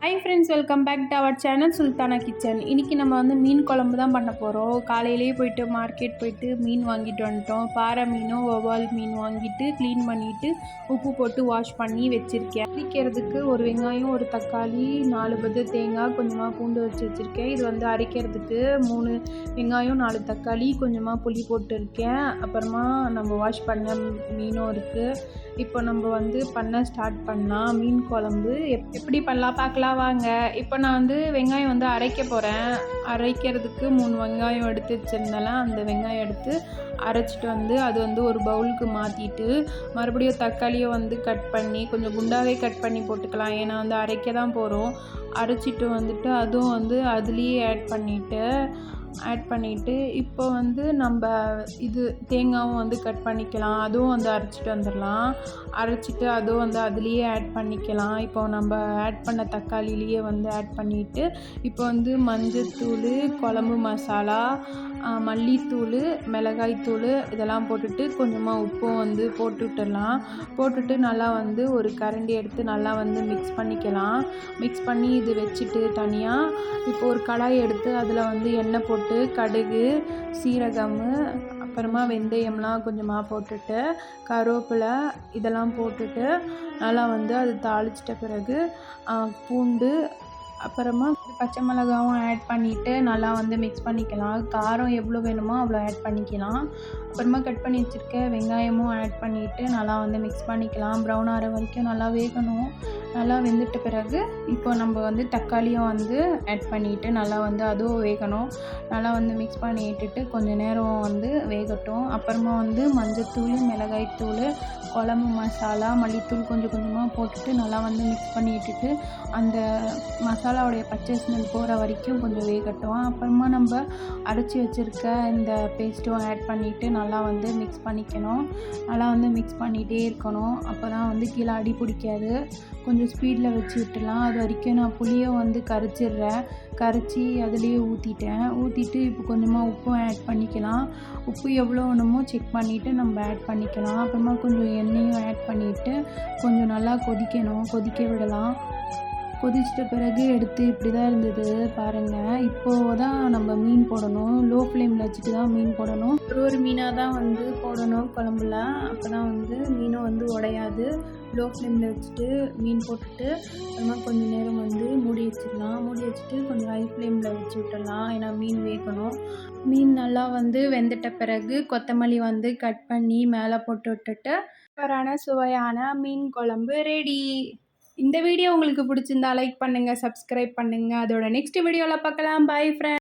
High friends, welcome back to our channel Sultana kitchen. இன்றைக்கி நம்ம வந்து மீன் குழம்பு தான் பண்ண போகிறோம். காலையிலேயே போயிட்டு மார்க்கெட் போயிட்டு மீன் வாங்கிட்டு வந்துட்டோம். பாறை மீனும் வவ்வால் மீன் வாங்கிட்டு க்ளீன் பண்ணிவிட்டு உப்பு போட்டு வாஷ் பண்ணி வச்சுருக்கேன். அரைக்கிறதுக்கு ஒரு வெங்காயம், ஒரு தக்காளி, 4 பத்து தேங்காய், கொஞ்சமாக பூண்டு வச்சுருக்கேன். இது வந்து அரைக்கிறதுக்கு 3 வெங்காயம், 4 தக்காளி, கொஞ்சமாக புளி போட்டுருக்கேன். அப்புறமா நம்ம வாஷ் பண்ண மீனும் இருக்குது. இப்போ நம்ம வந்து பண்ண ஸ்டார்ட் பண்ணலாம். மீன் குழம்பு எப்படி பண்ணலாம் பார்க்கலாம் வாங்க. இப்போ நான் வந்து வெங்காயம் வந்து அரைக்க போகிறேன். அரைக்கிறதுக்கு 3 வெங்காயம் எடுத்து வச்சுருந்தேன். அந்த வெங்காயம் எடுத்து அரைச்சிட்டு வந்து அது வந்து ஒரு பவுலுக்கு மாற்றிட்டு மறுபடியும் தக்காளியை வந்து கட் பண்ணி கொஞ்சம் குண்டாகவே கட் பண்ணி போட்டுக்கலாம். ஏன்னா வந்து அரைக்க தான் போகிறோம். அரைச்சிட்டு வந்துட்டு அதுவும் வந்து அதுலேயே ஆட் பண்ணிவிட்டு இப்போ வந்து நம்ம இது தேங்காயும் வந்து கட் பண்ணிக்கலாம். அதுவும் வந்து அரைச்சிட்டு வந்துடலாம். அரைச்சிட்டு அதுவும் வந்து அதுலேயே ஆட் பண்ணிக்கலாம். இப்போ நம்ம ஆட் பண்ண தக்காளிலேயே வந்து ஆட் பண்ணிவிட்டு இப்போ வந்து மஞ்சத்தூள், குழம்பு மசாலா, மல்லித்தூள், மிளகாய்த்தூள் இதெல்லாம் போட்டுட்டு கொஞ்சமாக உப்பும் வந்து போட்டுட்டு நல்லா வந்து ஒரு கரண்டி எடுத்து நல்லா வந்து மிக்ஸ் பண்ணிக்கலாம். மிக்ஸ் பண்ணி இது வச்சுட்டு தனியாக இப்போ ஒரு கடாய் எடுத்து அதில் வந்து எண்ணெய் போட்டு கடுகு, சீரகம், அப்புறமா வெந்தயம்லாம் கொஞ்சமாக போட்டுட்டு கருவேப்பிலை இதெல்லாம் போட்டுட்டு நல்லா வந்து அது தாளிச்சிட்ட பிறகு பூண்டு, அப்புறமா பச்சை மிளகாவும் ஆட் பண்ணிவிட்டு நல்லா வந்து மிக்ஸ் பண்ணிக்கலாம். காரம் எவ்வளோ வேணுமோ அவ்வளோ ஆட் பண்ணிக்கலாம். அப்புறமா கட் பண்ணி வச்சுருக்க வெங்காயமும் ஆட் பண்ணிவிட்டு நல்லா வந்து மிக்ஸ் பண்ணிக்கலாம். ப்ரௌன் ஆகிற வரைக்கும் நல்லா வேகணும். நல்லா வெந்துட்ட பிறகு இப்போ நம்ம வந்து தக்காளியும் வந்து ஆட் பண்ணிவிட்டு நல்லா வந்து அதுவும் வேகணும். நல்லா வந்து மிக்ஸ் பண்ணி விட்டுட்டு கொஞ்சம் நேரம் வந்து வேகட்டும். அப்புறமா வந்து மஞ்சத்தூள், மிளகாய்த்தூள், குழம்பு மசாலா, மல்லித்தூள் கொஞ்சம் கொஞ்சமாக போட்டுட்டு நல்லா வந்து மிக்ஸ் பண்ணி விட்டுட்டு அந்த மசாலாவுடைய பச்சை ஸ்மெல் போகிற வரைக்கும் கொஞ்சம் வேகட்டும். அப்புறமா நம்ம அரைச்சி வச்சுருக்க இந்த பேஸ்ட்டும் ஆட் பண்ணிவிட்டு நல்லா வந்து மிக்ஸ் பண்ணிக்கணும். நல்லா வந்து மிக்ஸ் பண்ணிகிட்டே இருக்கணும். அப்போ தான் வந்து கீழே அடி பிடிக்காது. கொஞ்சம் ஸ்பீடில் வச்சு விட்டுலாம். அது வரைக்கும் நான் புளியை வந்து கரைச்சி அதுலேயே ஊற்றிட்டு இப்போ கொஞ்சமாக உப்பும் ஆட் பண்ணிக்கலாம். உப்பு எவ்வளோ வேணுமோ செக் பண்ணிவிட்டு நம்ம ஆட் பண்ணிக்கலாம். அப்புறமா கொஞ்சம் எண்ணெயும் ஆட் பண்ணிவிட்டு கொஞ்சம் நல்லா கொதிக்க விடலாம். கொதிச்சிட்ட பிறகு எடுத்து இப்படி தான் இருந்தது பாருங்கள். இப்போது தான் நம்ம மீன் போடணும். லோ ஃப்ளேமில் வச்சுட்டு தான் மீன் போடணும். ஒரு மீனாக தான் வந்து போடணும் குழம்புல. அப்போ தான் வந்து மீனும் வந்து உடையாது. லோ ஃப்ளேமில் வச்சுட்டு மீன் போட்டுட்டு அப்புறமா கொஞ்சம் நேரம் வந்து மூடி வச்சுட்டு கொஞ்சம் ஹை ஃப்ளேமில் வச்சு விட்டுடலாம். ஏன்னா மீன் வேகணும். மீன் நல்லா வந்து வெந்துட்ட பிறகு கொத்தமல்லி வந்து கட் பண்ணி மேலே போட்டு விட்டுட்டு சூப்பரான சுவையான மீன் குழம்பு ரெடி. இந்த வீடியோ உங்களுக்கு பிடிச்சிருந்தா லைக் பண்ணுங்கள், சப்ஸ்கிரைப் பண்ணுங்கள். அதோட நெக்ஸ்ட் வீடியோவில் பார்க்கலாம். Bye friends.